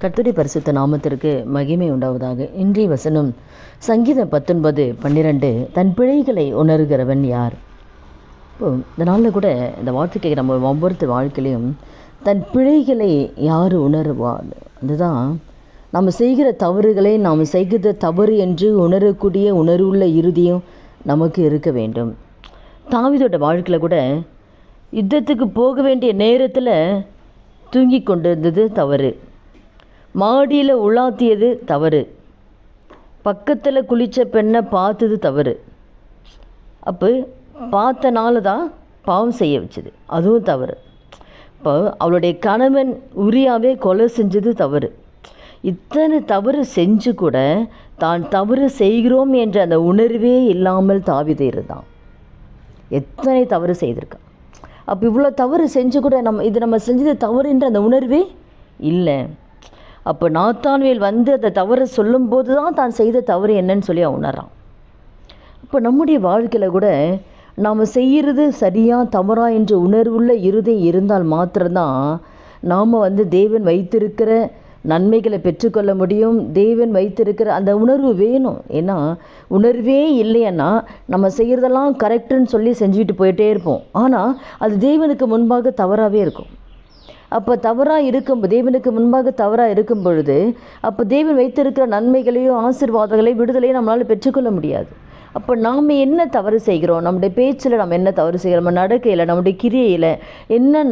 கர்த்தருடைய பரிசுத்த நாமத்திற்கு மகிமை உண்டாவதாக. இன்றைய வசனம் சங்கீதம் 19:12. தன் பிழைகளை உணர்கிறவன் யார்? இப்போ இந்த நாளில் கூட இந்த வார்த்தைக்கு நம்ம ஒவ்வொருத்தர் வாழ்க்கையிலையும் தன் பிழைகளை யார் உணருவார்? அதுதான் நம்ம செய்கிற தவறுகளை நாம் செய்கிற தவறு என்று உணரக்கூடிய உணர்வுள்ள இறுதியும் நமக்கு இருக்க வேண்டும். தாவீதோட வாழ்க்கையில் கூட யுத்தத்துக்கு போக வேண்டிய நேரத்தில் தூங்கி கொண்டிருந்தது தவறு, மாடியில் உலாத்தியது தவறு, பக்கத்தில் குளித்த பெண்ணை பார்த்தது தவறு. அப்போ பார்த்தனால தான் பாவம் செய்ய வச்சுது, அதுவும் தவறு. இப்போ அவளுடைய கணவன் உரியாவே கொலை செஞ்சது தவறு. இத்தனை தவறு செஞ்சு கூட தான் தவறு செய்கிறோம் என்ற அந்த உணர்வே இல்லாமல் தாவீது இருந்தான். எத்தனை தவறு செய்திருக்கான். அப்போ இவ்வளோ தவறு செஞ்சு கூட நம்ம செஞ்சது தவறுன்ற அந்த உணர்வே இல்லை. அப்போ நாத்தான்வேல் வந்து அந்த தவறை சொல்லும்போது தான் செய்த தவறு என்னன்னு சொல்லி அவன் உணர்றான். இப்போ நம்முடைய வாழ்க்கையில் கூட நாம் செய்கிறது சரியா தவறா என்ற உணர்வுள்ள இருதயம் இருந்தால் மாத்திரம்தான் நாம் தேவன் வைத்திருக்கிற நன்மைகளை பெற்றுக்கொள்ள முடியும். தேவன் வைத்திருக்கிற அந்த உணர்வு வேணும். ஏன்னா உணர்வே இல்லைன்னா நம்ம செய்கிறதெல்லாம் கரெக்டுன்னு சொல்லி செஞ்சுட்டு போயிட்டே இருப்போம். ஆனால் அது தேவனுக்கு முன்பாக தவறாகவே இருக்கும். அப்போ தவறாக இருக்கும், தேவனுக்கு முன்பாக தவறாக இருக்கும் பொழுது அப்போ தேவன் வைத்திருக்கிற நன்மைகளையும் ஆசீர்வாதங்களையும் விடுதலையும் நம்மளால் பெற்றுக்கொள்ள முடியாது. அப்போ நாம் என்ன தவறு செய்கிறோம், நம்முடைய பேச்சில் நம்ம என்ன தவறு செய்கிறோம், நம்ம நடக்கையில், நம்முடைய கிரியையில் என்ன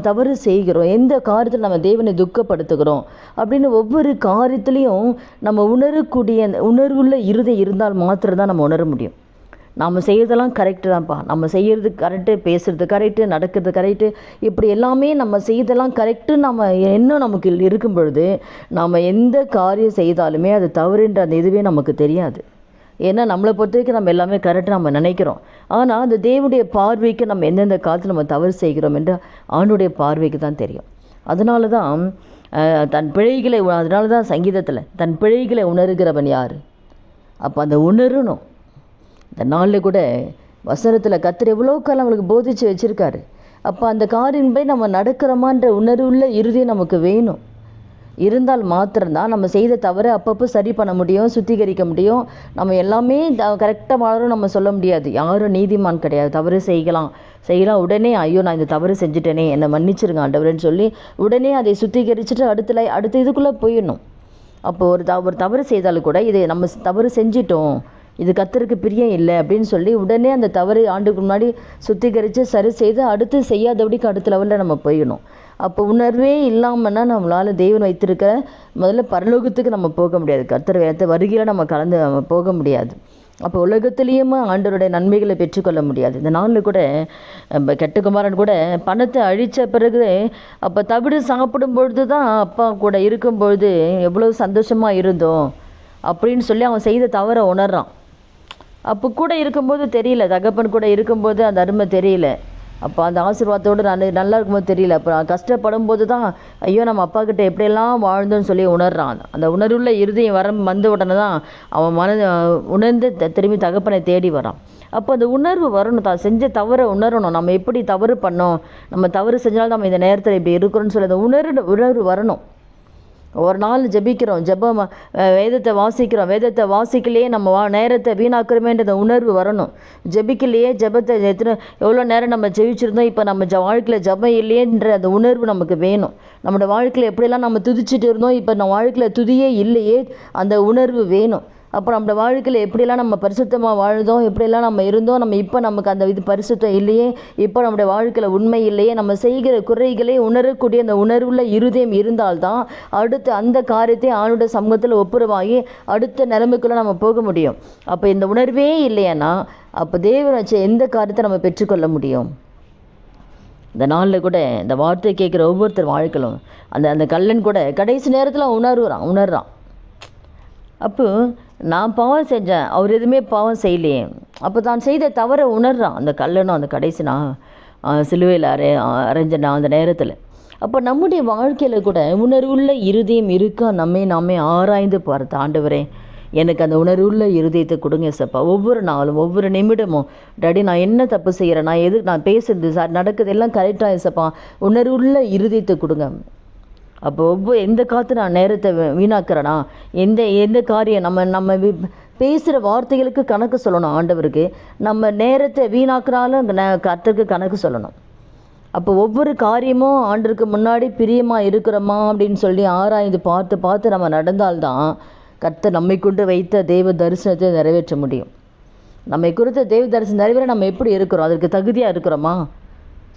தவறு செய்கிறோம், எந்த காரியத்தில் நம்ம தேவனை துக்கப்படுத்துகிறோம் அப்படின்னு ஒவ்வொரு காரியத்துலேயும் நம்ம உணரக்கூடிய உணர்வுள்ள இருதயம் இருந்தால் மாத்திரம்தான் நம்ம உணர முடியும். நாம் செய்கிறதெல்லாம் கரெக்டு தான்ப்பா, நம்ம செய்கிறது கரெக்டு, பேசுகிறது கரெக்டு, நடக்கிறது கரெக்டு, இப்படி எல்லாமே நம்ம செய்தெல்லாம் கரெக்டு நம்ம இன்னும் நமக்கு இருக்கும் பொழுது நாம் எந்த காரியம் செய்தாலுமே அது தவறுன்ற அந்த இதுவே நமக்கு தெரியாது. ஏன்னா நம்மளை பொறுத்த வரைக்கும் நம்ம எல்லாமே கரெக்டாக நம்ம நினைக்கிறோம். ஆனால் அந்த தேவனுடைய பார்வைக்கு நம்ம எந்தெந்த காலத்தில் நம்ம தவறு செய்கிறோம் என்று ஆணுடைய பார்வைக்கு தான் தெரியும். அதனால தான் தன் பிழைகளை, அதனால தான் சங்கீதத்தில் தன் பிழைகளை உணர்கிறவன் யார்? அப்போ அந்த உணரணும். இந்த நாளில் கூட வசனத்தில் கர்த்தர் எவ்வளோ காலம் அவளுக்கு போதிச்சு வச்சுருக்காரு. அப்போ அந்த காரின்படி நம்ம நடக்கிறோமான்ற உணர்வுள்ள இறுதி நமக்கு வேணும். இருந்தால் மாத்திரம்தான் நம்ம செய்த தவறை அப்பப்போ சரி பண்ண முடியும், சுத்திகரிக்க முடியும். நம்ம எல்லாமே கரெக்டாக வாழணும் நம்ம சொல்ல முடியாது. யாரும் நீதிமான் கிடையாது. தவறு செய்யலாம் உடனே ஐயோ நான் இந்த தவறு செஞ்சுட்டேனே என்னை மன்னிச்சிருங்க ஆண்டவரேன்னு சொல்லி உடனே அதை சுத்திகரிச்சுட்டு அடுத்த இதுக்குள்ளே போயிடணும். அப்போ ஒரு தவறு செய்தாலும் கூட இதை நம்ம தவறு செஞ்சிட்டோம், இது கர்த்தருக்கு பிரியம் இல்லை அப்படின்னு சொல்லி உடனே அந்த தவறு ஆண்டுக்கு முன்னாடி சுத்திகரித்து சரி செய்து அடுத்து செய்யாதபடிக்கு அடுத்த லெவலில் நம்ம போயிடணும். அப்போ உணர்வே இல்லாமல்னா நம்மளால் தேவன் வைத்திருக்கிற முதல்ல பரலோகத்துக்கு நம்ம போக முடியாது. கர்த்தர் வருகையில் நம்ம கலந்து போக முடியாது. அப்போ உலகத்துலேயுமே ஆண்டவருடைய நன்மைகளை பெற்றுக்கொள்ள முடியாது. இந்த நாளில் கூட கெட்டகுமாரன் கூட பணத்தை அழித்த பிறகு அப்போ தவிடு சாப்பிடும் பொழுது தான் அப்பா கூட இருக்கும்பொழுது எவ்வளோ சந்தோஷமாக இருந்தோம் அப்படின்னு சொல்லி அவன் செய்த தவறை உணர்றான். அப்போ கூட இருக்கும்போது தெரியல, தகப்பன் கூட இருக்கும்போது அந்த அருமை தெரியல. அப்போ அந்த ஆசீர்வாதத்தோடு நல்லா இருக்கும்போது தெரியல. அப்போ கஷ்டப்படும் போது தான் ஐயோ நம்ம அப்பா கிட்ட எப்படியெல்லாம் வாழ்ந்தோன்னு சொல்லி உணர்றான். அந்த உணர்வுள்ள இருதயம் வந்த உடனே தான் அவன் உணர்ந்து திரும்பி தகப்பனை தேடி வரான். அப்போ அந்த உணர்வு வரணும், தான் செஞ்ச தவறை உணரணும். நம்ம எப்படி தவறு பண்ணோம், நம்ம தவறு செஞ்சாலும் நம்ம இந்த நேரத்தில் இப்படி இருக்கிறோன்னு சொல்லி அந்த உணர்வு வரணும். ஒரு நாள் ஜெபம் வேதத்தை வாசிக்கலையே நம்ம நேரத்தை வீணாக்குறோமேன்ற உணர்வு வரணும். ஜெபிக்கலையே, ஜெபத்தை எவ்வளோ நேரம் நம்ம ஜெபிச்சிருந்தோம், இப்போ நம்ம வாழ்க்கையில் ஜெபம் இல்லையேன்ற அந்த உணர்வு நமக்கு வேணும். நம்மளோட வாழ்க்கையில் எப்படியெல்லாம் நம்ம துதிச்சுட்டு இருந்தோம், இப்போ நம்ம வாழ்க்கையில் துதியே இல்லையே, அந்த உணர்வு வேணும். அப்புறம் நம்ம வாழ்க்கையில் எப்படியெல்லாம் நம்ம பரிசுத்தமாக வாழ்ந்தோம், எப்படியெல்லாம் நம்ம இருந்தோம், நம்ம இப்போ நமக்கு அந்த இது பரிசுத்தம் இல்லையே, இப்போ நம்முடைய வாழ்க்கையில் உண்மை இல்லையே, நம்ம செய்கிற குறைகளை உணரக்கூடிய அந்த உணர்வுள்ள இருதயம் இருந்தால்தான் அடுத்து அந்த காரியத்தை ஆணுடைய சமூகத்தில் ஒப்புரவாகி அடுத்த நிலைமைக்குள்ளே நம்ம போக முடியும். அப்போ இந்த உணர்வே இல்லைன்னா அப்போ தேவன் வச்ச எந்த காரியத்தை நம்ம பெற்றுக்கொள்ள முடியும்? இந்த நாளில் கூட இந்த வார்த்தை கேட்குற ஒவ்வொருத்தர் வாழ்க்கையிலும் அந்த கல்லன் கூட கடைசி நேரத்தில் உணர்றான். அப்போ நான் பாவம் செஞ்சேன், அவர் எதுவுமே பாவம் செய்யலையே. அப்போ தான் செய்த தவறை உணர்றான் அந்த கல்லனும். அந்த கடைசி நான் சிலுவையில் அரைஞ்சேன் அந்த நேரத்தில். அப்போ நம்முடைய வாழ்க்கையில் கூட உணர்வுள்ள இருதயம் இருக்கா நாமே ஆராய்ந்து பார்த்து ஆண்டவரே எனக்கு அந்த உணர்வுள்ள இருதயத்தை கொடுங்க சப்பா. ஒவ்வொரு நாளும் ஒவ்வொரு நிமிடமும் டாடி நான் என்ன தப்பு செய்கிறேன், நான் பேசுறது சார் நடக்குது எல்லாம் கரெக்டாக சப்பா, உணர்வுள்ள இருதயத்தை கொடுங்க. அப்போ எந்த காத்து நான் நேரத்தை வீணாக்குறேனா, எந்த எந்த காரியம் நம்ம பேசுகிற வார்த்தைகளுக்கு கணக்கு சொல்லணும் ஆண்டவருக்கு. நம்ம நேரத்தை வீணாக்குறாலும் கர்த்தருக்கு கணக்கு சொல்லணும். அப்போ ஒவ்வொரு காரியமும் ஆண்டருக்கு முன்னாடி பிரியமாக இருக்கிறோமா அப்படின்னு சொல்லி ஆராய்ந்து பார்த்து பார்த்து நம்ம நடந்தால்தான் கர்த்தர் நம்மை கொண்டு வைத்த தெய்வ தரிசனத்தை நிறைவேற்ற முடியும். நம்மை குறித்த தெய்வ தரிசனம் நிறைவேற நம்ம எப்படி இருக்கிறோம், அதற்கு தகுதியாக இருக்கிறோமா?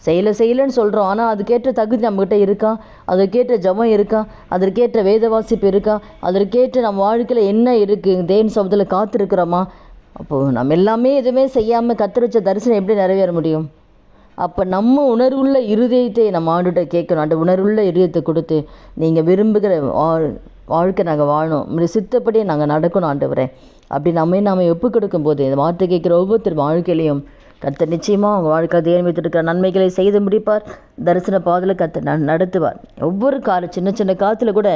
செய்யலைன்னு சொல்கிறோம், ஆனால் அதுக்கேற்ற தகுதி நம்மக்கிட்ட இருக்கா? அதற்கேற்ற ஜபம் இருக்கா? அதற்கேற்ற வேத வாசிப்பு இருக்கா? அதற்கேற்ற நம்ம வாழ்க்கையில் என்ன இருக்குது, தேவன் சமூகத்தில் காத்திருக்கிறோமா? அப்போது நம்ம எல்லாமே எதுவுமே செய்யாமல் கர்த்தர் வச்ச தரிசனம் எப்படி நிறைவேற முடியும்? அப்போ நம்ம உணர்வுள்ள இருதயத்தை நம்ம ஆண்டுகிட்ட கேட்கணும். அந்த உணர்வுள்ள இருதயத்தை கொடுத்து, நீங்கள் விரும்புகிற வாழ்க்கை நாங்கள் வாழணும், உங்களுடைய சித்தப்படி நாங்கள் நடக்கணும் ஆண்டவரே அப்படி நாம் ஒப்பு கொடுக்கும்போது இந்த வார்த்தை கேட்குற ஒவ்வொருத்தர் வாழ்க்கையிலையும் கர்த்தர் நிச்சயமாக அவங்க வாழ்க்கை தேவன் வைத்திருக்கிற நன்மைகளை செய்து முடிப்பார். தரிசன பாதையில் கர்த்தர் நடத்துவார். ஒவ்வொரு சின்ன சின்ன காலத்தில் கூட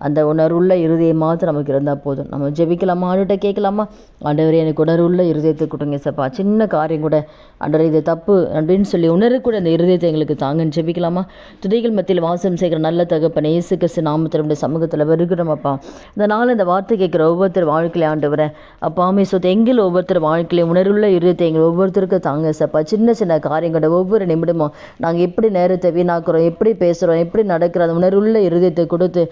அந்த உணர்வுள்ள இருதயம் மாத்திரம் நமக்கு இருந்தால் போதும். நம்ம ஜெபிக்கலாமா, ஆண்டுகிட்ட கேட்கலாமா, ஆண்டவரே எனக்கு உணர்வுள்ள இருதயத்தை கொடுங்க சப்பா. சின்ன காரியம் கூட ஆண்டவரே இது தப்பு அப்படின்னு சொல்லி உணரக்கூட அந்த இருதயத்தை எங்களுக்கு தாங்கன்னு ஜெபிக்கலாமா. துதிகள் மத்தியில் வாசம் செய்கிற நல்ல தகப்பனை இயேசு கிறிஸ்து நாமத்தினுடைய சமூகத்தில் வருகிறோம் அப்பா. இந்த நாள் இந்த வார்த்தை கேட்குற ஒவ்வொருத்தர் வாழ்க்கையில் ஆண்டவரே அப்பா ஆமீசோத்தை எங்கள் ஒவ்வொருத்தர் வாழ்க்கையிலையும் உணர்வுள்ள இருதயத்தை எங்கள் ஒவ்வொருத்தருக்கும் தாங்க சப்பா. சின்ன சின்ன காரியங்களோட ஒவ்வொரு நிமிடமும் நாங்கள் எப்படி நேரத்தை வீணாக்குறோம், எப்படி பேசுகிறோம், எப்படி நடக்கிற அந்த உணர்வுள்ள இருதயத்தை கொடுத்து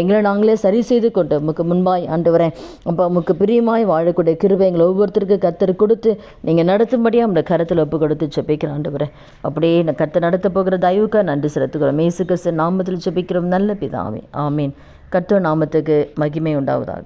எங்களை நாங்களே சரி செய்து கொண்டு உமக்கு முன்பாய் ஆண்டவரேன் அப்போ உமக்கு பிரியமாய் வாழக்கூடிய கிருபை எங்களை ஒவ்வொருத்தருக்கு கர்த்தர் கொடுத்து நீங்கள் நடத்தும்படியாக அந்த கருத்தில் ஒப்பு கொடுத்து ஜெபிக்கிறோம் ஆண்டவரே. அப்படியே கர்த்தர் நடத்த போகிற தயவுக்காக நன்றி செலுத்துகிறோம். இயேசு கிறிஸ்து நாமத்தில் ஜெபிக்கிறோம் நல்ல பிதாவே, ஆமீன். கர்த்தர் நாமத்துக்கு மகிமை உண்டாவதாக.